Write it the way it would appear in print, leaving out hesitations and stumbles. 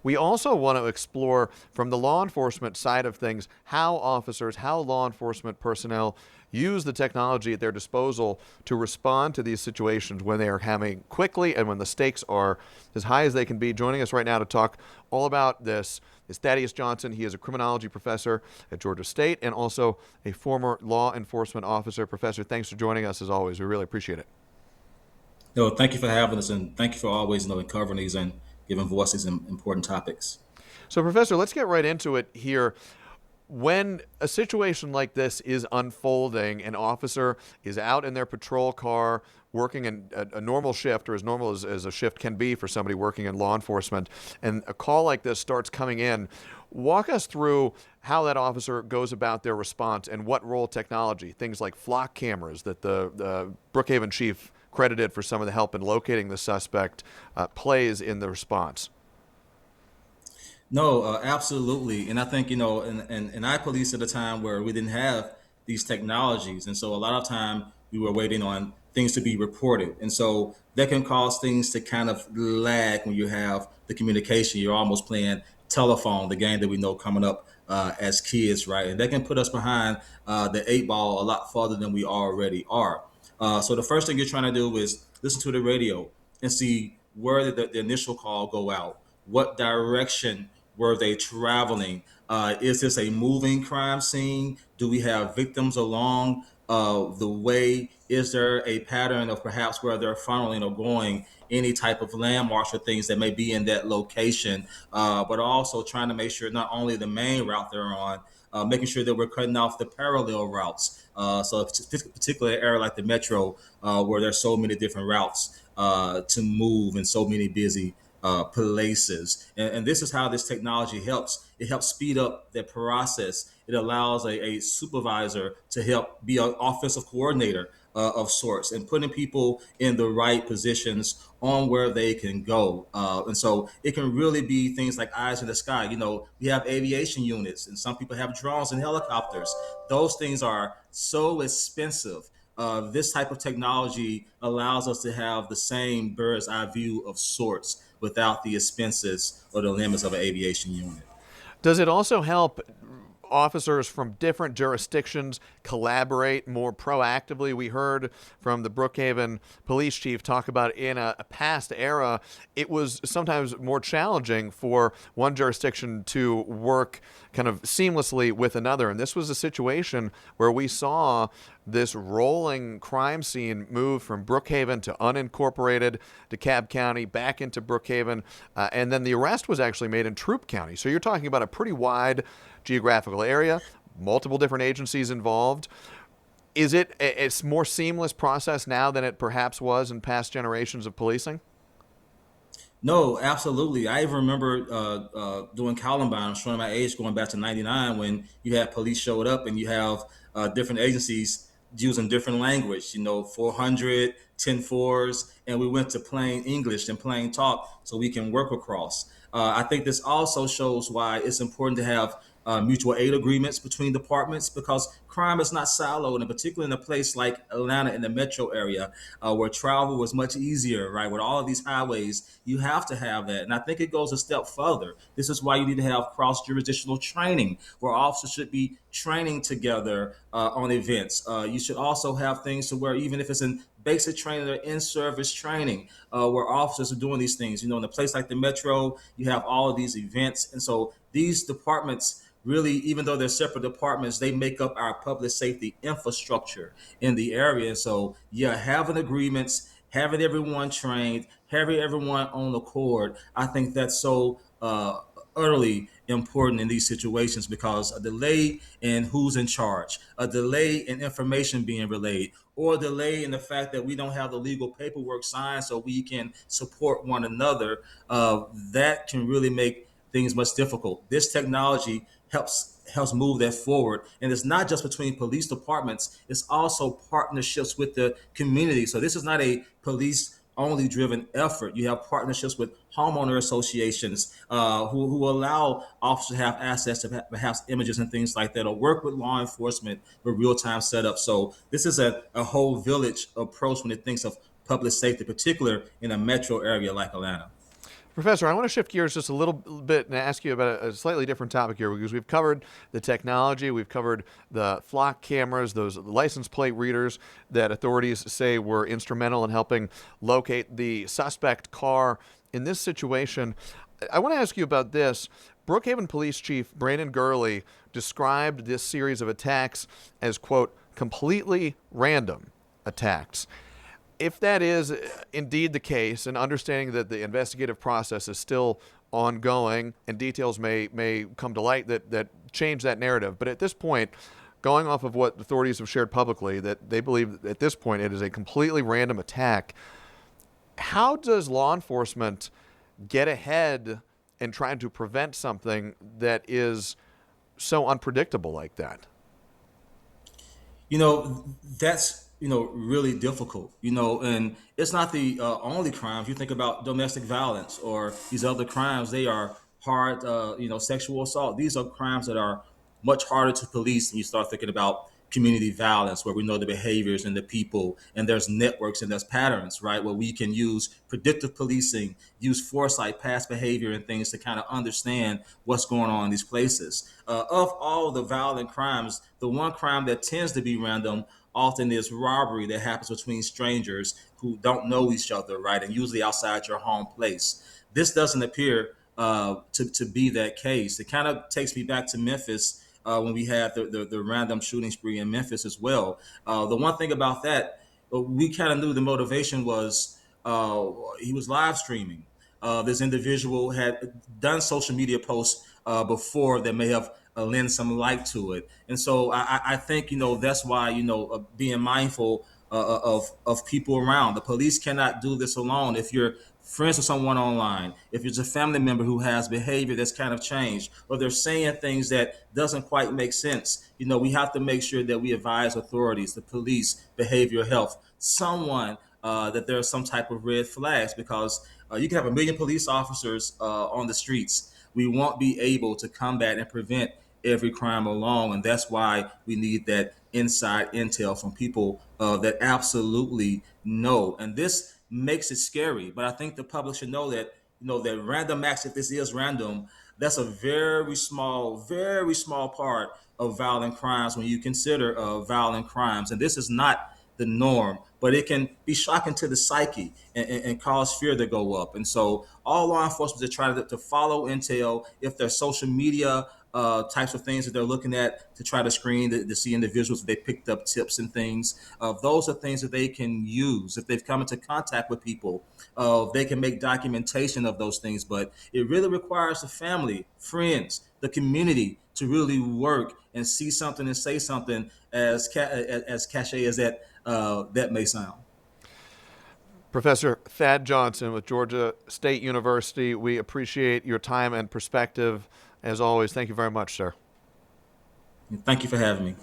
We also want to explore from the law enforcement side of things how officers, how law enforcement personnel use the technology at their disposal to respond to these situations when they are happening quickly and when the stakes are as high as they can be. Joining us right now to talk all about this is Thaddeus Johnson. He is a criminology professor at Georgia State and also a former law enforcement officer. Professor, thanks for joining us as always. We really appreciate it. No, thank you for having us, and thank you for always covering these and giving voices in important topics. So, Professor, let's get right into it here. When a situation like this is unfolding, an officer is out in their patrol car working in a normal shift, or as normal as a shift can be for somebody working in law enforcement, and a call like this starts coming in. Walk us through how that officer goes about their response and what role technology, things like flock cameras that the Brookhaven chief credited for some of the help in locating the suspect, plays in the response. No, absolutely, and I think and I policed at a time where we didn't have these technologies, and so a lot of time we were waiting on things to be reported, and so that can cause things to kind of lag when you have the communication. You're almost playing telephone, the game that we know coming up as kids, right? And that can put us behind the eight ball a lot farther than we already are. So the first thing you're trying to do is listen to the radio and see where did the initial call go out, what direction were they traveling? Is this a moving crime scene? Do we have victims along the way? Is there a pattern of perhaps where they're funneling or going any type of landmarks or things that may be in that location? But also trying to make sure not only the main route they're on, making sure that we're cutting off the parallel routes. So if it's a particular area like the metro, where there's so many different routes to move and so many busy places. And this is how this technology helps. It helps speed up the process. It allows a supervisor to help be an offensive coordinator of sorts and putting people in the right positions on where they can go. And so it can really be things like eyes in the sky. We have aviation units and some people have drones and helicopters. Those things are so expensive. This type of technology allows us to have the same bird's eye view of sorts without the expenses or the limits of an aviation unit. Does it also help officers from different jurisdictions collaborate more proactively? We heard from the Brookhaven police chief talk about in a past era, it was sometimes more challenging for one jurisdiction to work kind of seamlessly with another. And this was a situation where we saw this rolling crime scene move from Brookhaven to unincorporated DeKalb County, back into Brookhaven, and then the arrest was actually made in Troup County. So you're talking about a pretty wide geographical area, multiple different agencies involved. Is it a more seamless process now than it perhaps was in past generations of policing? No, absolutely. I even remember doing Columbine, showing my age, going back to '99 when you had police showed up and you have different agencies using different language. 400, 10 fours, and we went to plain English and plain talk so we can work across. I think this also shows why it's important to have mutual aid agreements between departments because crime is not siloed, and particularly in a place like Atlanta in the metro area, where travel was much easier, right? With all of these highways, you have to have that. And I think it goes a step further. This is why you need to have cross jurisdictional training where officers should be training together on events. You should also have things to where even if it's in basic training or in-service training, where officers are doing these things. In a place like the metro, you have all of these events, and so these departments really, even though they're separate departments, they make up our public safety infrastructure in the area. And so, yeah, having agreements, having everyone trained, having everyone on the cord, I think that's so utterly important in these situations because a delay in who's in charge, a delay in information being relayed, or a delay in the fact that we don't have the legal paperwork signed so we can support one another, that can really make things much difficult. This technology helps move that forward, and it's not just between police departments; it's also partnerships with the community. So this is not a police only driven effort. You have partnerships with homeowner associations who allow officers to have access to perhaps images and things like that, or work with law enforcement with real time setup. So this is a whole village approach when it thinks of public safety, particular in a metro area like Atlanta. Professor, I want to shift gears just a little bit and ask you about a slightly different topic here because we've covered the technology, we've covered the flock cameras, those license plate readers that authorities say were instrumental in helping locate the suspect car in this situation. I want to ask you about this. Brookhaven Police Chief Brandon Gurley described this series of attacks as, quote, completely random attacks. If that is indeed the case, and understanding that the investigative process is still ongoing and details may come to light that change that narrative, but at this point, going off of what authorities have shared publicly, that they believe at this point it is a completely random attack, how does law enforcement get ahead and try to prevent something that is so unpredictable like that? That's really difficult. And it's not the only crimes. You think about domestic violence or these other crimes, they are hard. Sexual assault, these are crimes that are much harder to police. And you start thinking about community violence, where we know the behaviors and the people, and there's networks and there's patterns, right, where we can use predictive policing, use foresight, past behavior and things to kind of understand what's going on in these places. Of all the violent crimes, the one crime that tends to be random often is robbery that happens between strangers who don't know each other, right, and usually outside your home place. This doesn't appear to be that case. It kind of takes me back to Memphis, when we had the random shooting spree in Memphis as well. The one thing about that, we kind of knew the motivation was, he was live streaming. This individual had done social media posts before that may have lend some light to it. And so I think, that's why, being mindful of people around. The police cannot do this alone. If you're friends with someone online, if it's a family member who has behavior that's kind of changed, or they're saying things that doesn't quite make sense, we have to make sure that we advise authorities, the police, behavioral health, someone, that there's some type of red flags, because you can have a million police officers on the streets. We won't be able to combat and prevent every crime along, and that's why we need that inside intel from people that absolutely know. And this makes it scary, but I think the public should know that, that random acts, if this is random, that's a very small part of violent crimes when you consider violent crimes. And this is not the norm, but it can be shocking to the psyche and cause fear to go up. And so all law enforcement are trying to follow intel. If there's social media types of things that they're looking at to try to screen to see individuals, if they picked up tips and things, those are things that they can use. If they've come into contact with people, they can make documentation of those things. But it really requires the family, friends, the community to really work and see something and say something, as cliche as that may sound. Professor Thad Johnson with Georgia State University, we appreciate your time and perspective. As always, thank you very much, sir. Thank you for having me.